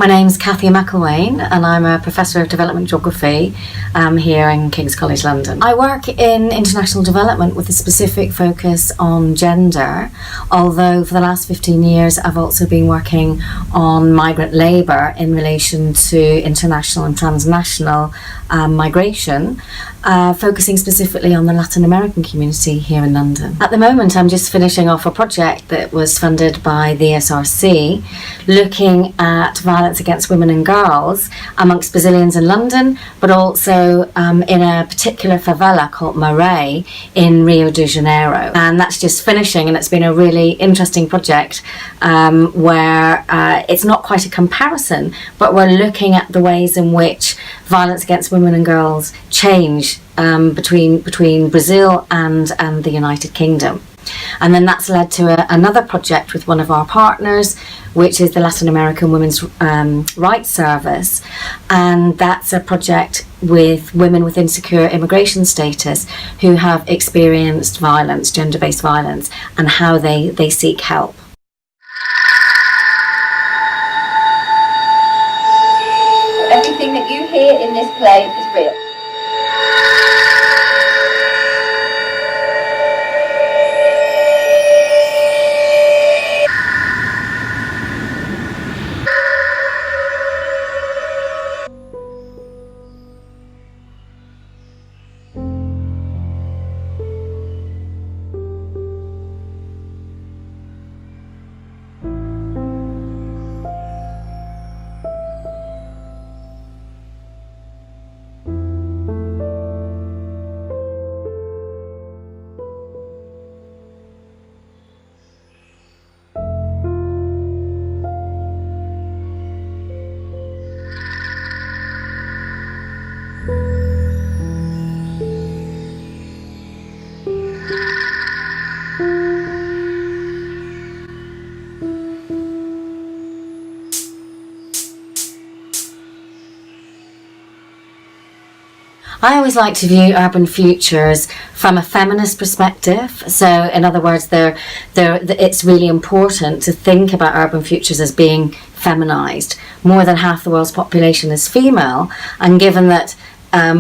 My name's Cathy McIlwaine and I'm a Professor of Development Geography here in King's College London. I work in international development with a specific focus on gender, although for the last 15 years I've also been working on migrant labour in relation to international and transnational migration, focusing specifically on the Latin American community here in London. At the moment I'm just finishing off a project that was funded by the SRC looking at violence against women and girls amongst Brazilians in London, but also in a particular favela called Maré in Rio de Janeiro. And that's just finishing, and it's been a really interesting project where it's not quite a comparison, but we're looking at the ways in which violence against women and girls change between Brazil and the United Kingdom. And then that's led to another project with one of our partners, which is the Latin American Women's Rights Service. And that's a project with women with insecure immigration status who have experienced violence, gender-based violence, and how they seek help. Everything that you hear in this play is real. I always like to view urban futures from a feminist perspective. So, in other words, it's really important to think about urban futures as being feminised. More than half the world's population is female, and given that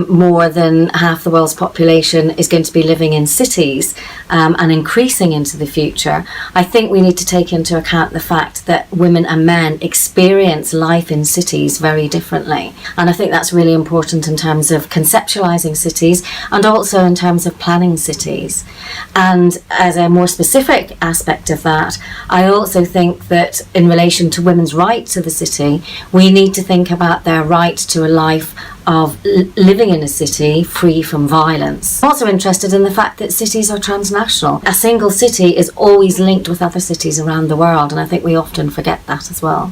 more than half the world's population is going to be living in cities and increasing into the future, I think we need to take into account the fact that women and men experience life in cities very differently. And I think that's really important in terms of conceptualising cities and also in terms of planning cities. And as a more specific aspect of that, I also think that in relation to women's right to the city, we need to think about their right to a life of living in a city free from violence. I'm also interested in the fact that cities are transnational. A single city is always linked with other cities around the world, and I think we often forget that as well.